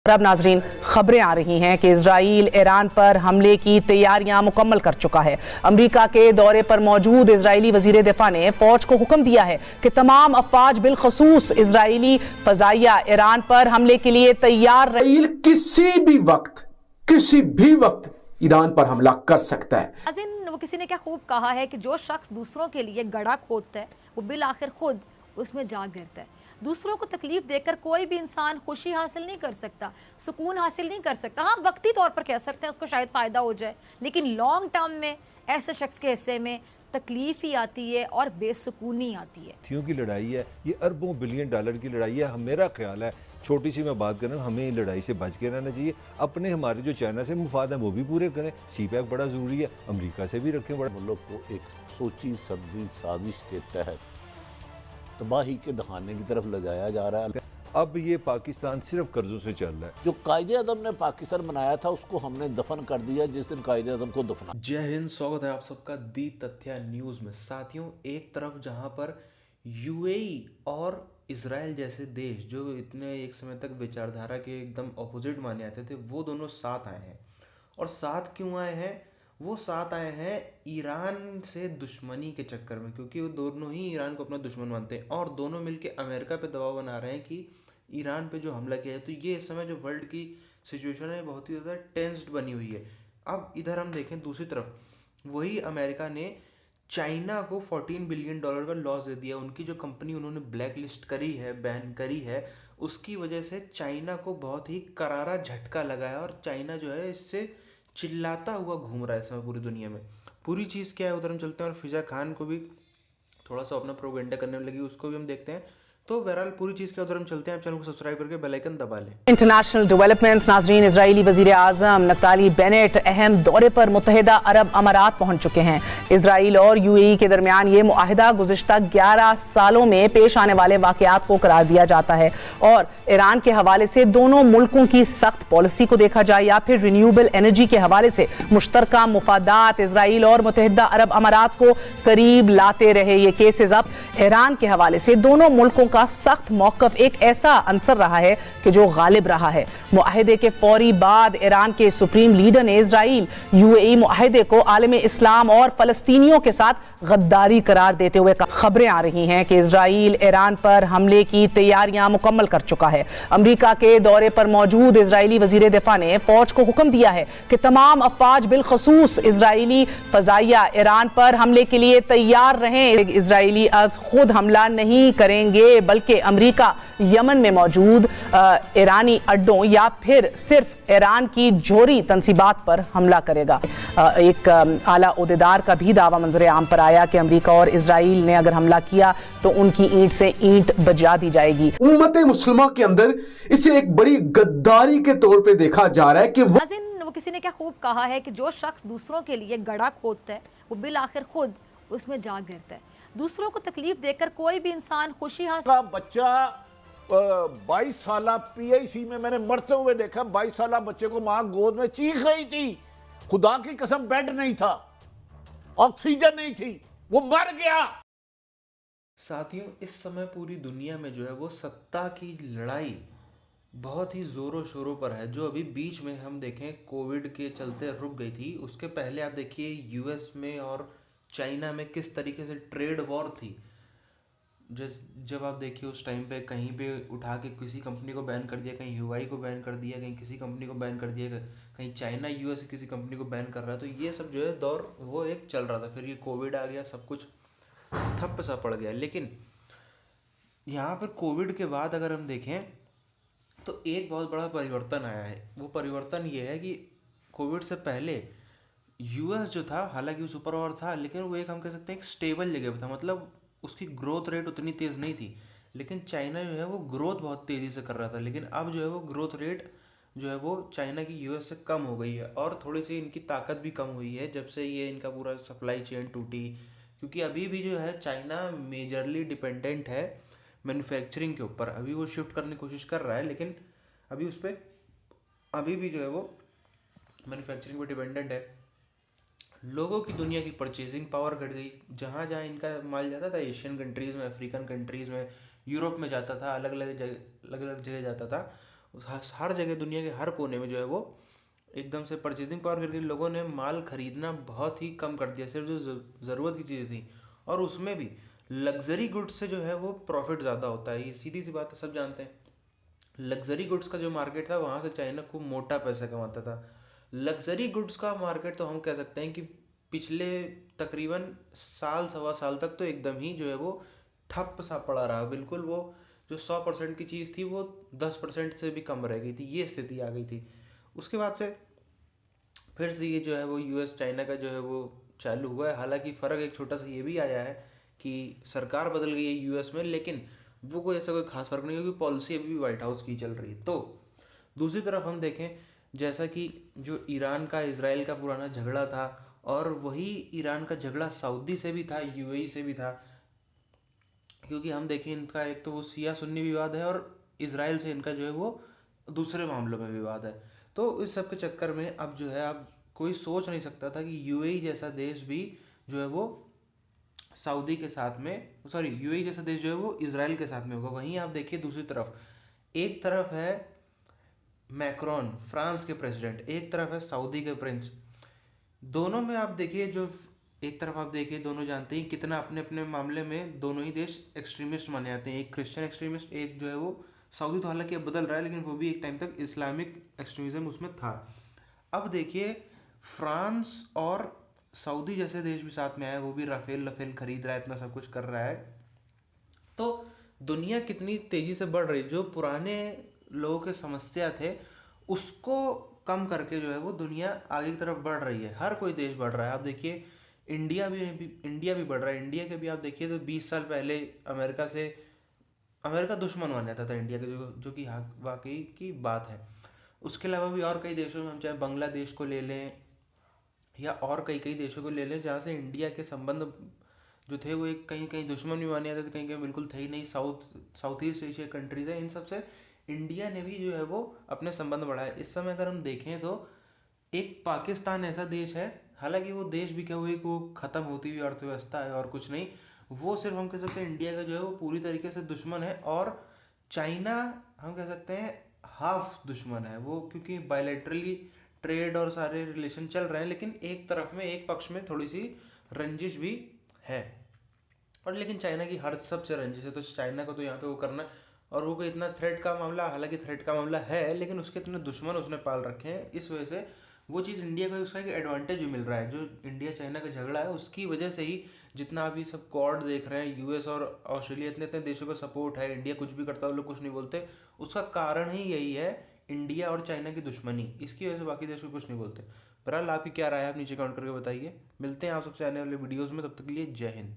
अब नाजरीन खबरें आ रही हैं कि इजराइल ईरान पर हमले की तैयारियां मुकम्मल कर चुका है। अमेरिका के दौरे पर मौजूद इजरायली वजीर दिफा ने फौज को हुक्म दिया है कि तमाम अफवाज बिलखसूस इजरायली फजाइया ईरान पर हमले के लिए तैयार रहे। किसी भी वक्त ईरान पर हमला कर सकता है। वो किसी ने क्या खूब कहा है कि जो शख्स दूसरों के लिए गड्ढा खोदता है वो बिल आखिर खुद उसमें जा गिरता है। दूसरों को तकलीफ देकर कोई भी इंसान खुशी हासिल नहीं कर सकता, सुकून हासिल नहीं कर सकता। हाँ, वक्ती तौर पर कह सकते हैं उसको शायद फ़ायदा हो जाए, लेकिन लॉन्ग टर्म में ऐसे शख्स के हिस्से में तकलीफ ही आती है और बेसुकूनी आती है। थियों की लड़ाई है, ये अरबों बिलियन डॉलर की लड़ाई है। मेरा ख्याल है, छोटी सी मैं बात करूँ, हमें लड़ाई से बच के रहना चाहिए। अपने हमारे जो चाइना से मुफाद है वो भी पूरे करें। CPEC बड़ा ज़रूरी है, अमेरिका से भी रखें। बड़ा मुल्क को एक सोची समझी साजिश के तहत तबाही के दखाने की तरफ ले जाया जा रहा है। अब ये पाकिस्तान सिर्फ कर्जों से चल रहा है। जो कायदे आज़म ने पाकिस्तान बनाया था उसको हमने दफन कर दिया जिस दिन कायदे आज़म को दफना। जय हिंद, स्वागत है आप सबका दी तथ्य न्यूज़ में। साथियों, एक तरफ जहां पर UAE और इजराइल जैसे देश जो इतने एक समय तक विचारधारा के एकदम ऑपोजिट माने जाते थे, वो दोनों साथ आए हैं। और साथ क्यों आए हैं? वो साथ आए हैं ईरान से दुश्मनी के चक्कर में, क्योंकि वो दोनों ही ईरान को अपना दुश्मन मानते हैं और दोनों मिलके अमेरिका पे दबाव बना रहे हैं कि ईरान पे जो हमला किया है। तो ये इस समय जो वर्ल्ड की सिचुएशन है बहुत ही ज़्यादा टेंस्ड बनी हुई है। अब इधर हम देखें दूसरी तरफ, वही अमेरिका ने चाइना को $14 बिलियन का लॉस दे दिया। उनकी जो कंपनी उन्होंने ब्लैक लिस्ट करी है, बैन करी है, उसकी वजह से चाइना को बहुत ही करारा झटका लगा है और चाइना जो है इससे चिल्लाता हुआ घूम रहा है इस समय पूरी दुनिया में। पूरी चीज़ क्या है उधर हम चलते हैं और फिजा खान को भी थोड़ा सा अपना प्रोपेगेंडा करने में लगी, उसको भी हम देखते हैं। तो बहरहाल पूरी चीज़ के उधर हम चलते हैं। आप चैनल को सब्सक्राइब करके बेल आइकन दबा लें। इंटरनेशनल डेवलपमेंट्स नाजरीन, इजरायली वजीर आजम नफ्ताली बेनेट अहम दौरे पर मुत्तहिदा अरब अमारात पहुंच चुके हैं। इजराइल और UAE के दरमियान ये मुआहिदा गुज़िश्ता 11 सालों में पेश आने वाले वाक़यात को करार दिया जाता है और ईरान के हवाले से दोनों मुल्कों की सख्त पॉलिसी को देखा जाए या फिर रिन्यूएबल एनर्जी के हवाले से मुश्तरका मुफादात इजराइल और मुत्तहिदा अरब अमारात को करीब लाते रहे ये केसेस। अब ईरान के हवाले से दोनों मुल्कों का सख्त मौकफ एक ऐसा अंसर रहा है कि जो गालिब रहा है। मुआहिदे के फौरी बाद ईरान के सुप्रीम लीडर ने इजराइल UAE मुआहिदे को आलम इस्लाम और फलस्तीनियों के साथ गद्दारी करार देते हुए खबरें आ रही हैं कि इजराइल ईरान पर हमले की तैयारियां मुकम्मल कर चुका है। अमेरिका के दौरे पर मौजूद इजरायली वजीर दिफा ने फौज को हुक्म दिया है कि तमाम अफवाज बिलखसूस इजरायली फजाइया ईरान पर हमले के लिए तैयार रहें। इजरायली अज खुद हमला नहीं करेंगे बल्कि अमेरिका यमन में मौजूद ईरानी अड्डों या फिर सिर्फ ईरान की जोहरी तंसीबात पर हमला करेगा। एक आला ओहदेदार का भी दावा मंजर आम पर आया कि अमेरिका और इजराइल ने अगर हमला किया तो उनकी ईंट से ईंट बजा दी जाएगी। उम्मत मुस्लिमा के अंदर इसे एक बड़ी गद्दारी के तौर पे देखा जा रहा है कि वो किसी ने क्या खूब कहा है कि जो शख्स दूसरों के लिए गड्ढा खोदता है वो बिल आखिर खुद उसमें जा गिरता है। दूसरों को तकलीफ देकर कोई भी इंसान खुशी हासिल। बच्चा 22 साल PIC में मैंने मरते हुए देखा। 22 साल बच्चे को माँ गोद में चीख रही थी, खुदा की कसम बेड नहीं था, ऑक्सीजन नहीं थी, वो मर गया। साथियों, इस समय पूरी दुनिया में जो है वो सत्ता की लड़ाई बहुत ही ज़ोरों शोरों पर है। जो अभी बीच में हम देखें कोविड के चलते रुक गई थी, उसके पहले आप देखिए US में और चाइना में किस तरीके से ट्रेड वॉर थी। जब आप देखिए उस टाइम पे कहीं पे उठा के किसी कंपनी को बैन कर दिया, कहीं UAE को बैन कर दिया, कहीं किसी कंपनी को बैन कर दिया, कहीं चाइना US किसी कंपनी को बैन कर रहा है। तो ये सब जो है दौर वो एक चल रहा था। फिर ये कोविड आ गया, सब कुछ ठप्प सा पड़ गया। लेकिन यहाँ पर कोविड के बाद अगर हम देखें तो एक बहुत बड़ा परिवर्तन आया है। वो परिवर्तन ये है कि कोविड से पहले US जो था, हालांकि वो सुपर पावर था, लेकिन वो एक हम कह सकते हैं एक स्टेबल जगह पे था। मतलब उसकी ग्रोथ रेट उतनी तेज़ नहीं थी। लेकिन चाइना जो है वो ग्रोथ बहुत तेज़ी से कर रहा था। लेकिन अब जो है वो ग्रोथ रेट जो है वो चाइना की US से कम हो गई है और थोड़ी सी इनकी ताकत भी कम हुई है जब से ये इनका पूरा सप्लाई चेन टूटी। क्योंकि अभी भी जो है चाइना मेजरली डिपेंडेंट है मैन्युफैक्चरिंग के ऊपर। अभी वो शिफ्ट करने की कोशिश कर रहा है, लेकिन अभी उस पर अभी भी जो है वो मैन्युफैक्चरिंग पर डिपेंडेंट है। लोगों की दुनिया की परचेजिंग पावर घट गई। जहाँ जहाँ इनका माल जाता था, एशियन कंट्रीज़ में, अफ्रीकन कंट्रीज़ में, यूरोप में जाता था, अलग अलग जगह जाता था, हर जगह दुनिया के हर कोने में जो है वो एकदम से परचेजिंग पावर करके लोगों ने माल खरीदना बहुत ही कम कर दिया, सिर्फ जो ज़रूरत की चीज़ें थी। और उसमें भी लग्जरी गुड्स से जो है वो प्रॉफिट ज़्यादा होता है, ये सीधी सी बात है, सब जानते हैं। लग्जरी गुड्स का जो मार्केट था वहाँ से चाइना खूब मोटा पैसा कमाता था। लग्जरी गुड्स का मार्केट तो हम कह सकते हैं कि पिछले तकरीबन साल सवा साल तक तो एकदम ही जो है वो ठप सा पड़ा रहा, बिल्कुल वो जो 100% की चीज़ थी वो 10% से भी कम रह गई थी, ये स्थिति आ गई थी। उसके बाद से फिर से ये जो है वो यूएस चाइना का जो है वो चालू हुआ है। हालांकि फ़र्क एक छोटा सा ये भी आया है कि सरकार बदल गई है यूएस में, लेकिन वो कोई ऐसा कोई खास फर्क नहीं, क्योंकि पॉलिसी अभी भी वाइट हाउस की चल रही है। तो दूसरी तरफ हम देखें, जैसा कि जो ईरान का इसराइल का पुराना झगड़ा था, और वही ईरान का झगड़ा सऊदी से भी था, यूएई से भी था, क्योंकि हम देखें इनका एक तो वो सिया सुन्नी विवाद है और इसराइल से इनका जो है वो दूसरे मामलों में विवाद है। तो इस सब के चक्कर में अब जो है अब कोई सोच नहीं सकता था कि यूएई जैसा देश भी जो है वो सऊदी के साथ में, सॉरी, यूएई जैसा देश जो है वो इसराइल के साथ में होगा। वहीं आप देखिए दूसरी तरफ, एक तरफ है मैक्रोन फ्रांस के प्रेसिडेंट, एक तरफ है सऊदी के प्रिंस। दोनों में आप देखिए, जो एक तरफ आप देखिए, दोनों जानते हैं कितना अपने अपने मामले में दोनों ही देश एक्सट्रीमिस्ट माने जाते हैं। एक क्रिश्चियन एक्सट्रीमिस्ट, एक जो है वो सऊदी तो हालांकि अब बदल रहा है, लेकिन वो भी एक टाइम तक इस्लामिक एक्सट्रीमिज्म उसमें था। अब देखिए फ्रांस और सऊदी जैसे देश भी साथ में आए, वो भी राफेल खरीद रहा है, इतना सब कुछ कर रहा है। तो दुनिया कितनी तेजी से बढ़ रही, जो पुराने लोगों के समस्या थे उसको कम करके जो है वो दुनिया आगे की तरफ बढ़ रही है, हर कोई देश बढ़ रहा है। आप देखिए इंडिया भी बढ़ रहा है। इंडिया के भी आप देखिए तो 20 साल पहले अमेरिका दुश्मन माना जाता था इंडिया के, जो कि वाकई की बात है। उसके अलावा भी और कई देशों में, हम चाहे बांग्लादेश को ले लें या और कई देशों को ले लें, जहाँ से इंडिया के संबंध जो थे वो एक कहीं कहीं दुश्मन भी माने जाते थे, कहीं कहीं बिल्कुल थे ही नहीं। साउथ ईस्ट एशिया कंट्रीज है, इन सब से इंडिया ने भी जो है वो अपने संबंध बढ़ाए। इस समय अगर हम देखें तो एक पाकिस्तान ऐसा देश है, हालांकि वो देश भी क्या हुआ कि वो ख़त्म होती हुई अर्थव्यवस्था है और कुछ नहीं, वो सिर्फ हम कह सकते हैं इंडिया का जो है वो पूरी तरीके से दुश्मन है। और चाइना हम कह सकते हैं हाफ दुश्मन है वो, क्योंकि बायलैटरली ट्रेड और सारे रिलेशन चल रहे हैं, लेकिन एक तरफ में, एक पक्ष में थोड़ी सी रंजिश भी है। और लेकिन चाइना की हर सबसे रंजिश है, तो चाइना को तो यहाँ पे वो करना है। और वो कोई इतना थ्रेट का मामला, हालांकि थ्रेट का मामला है, लेकिन उसके इतने दुश्मन उसने पाल रखे हैं, इस वजह से वो चीज़ इंडिया को उसका एक एडवांटेज भी मिल रहा है। जो इंडिया चाइना का झगड़ा है उसकी वजह से ही जितना अभी सब क्वाड देख रहे हैं, यूएस और ऑस्ट्रेलिया, इतने इतने देशों का सपोर्ट है, इंडिया कुछ भी करता है वो लोग कुछ नहीं बोलते, उसका कारण ही यही है, इंडिया और चाइना की दुश्मनी। इसकी वजह से बाकी देश को कुछ नहीं बोलते। बहरहाल आपकी क्या राय है, आप नीचे कमेंट करके बताइए। मिलते हैं आप सबसे आने वाले वीडियोज़ में, तब तक के लिए जय हिंद।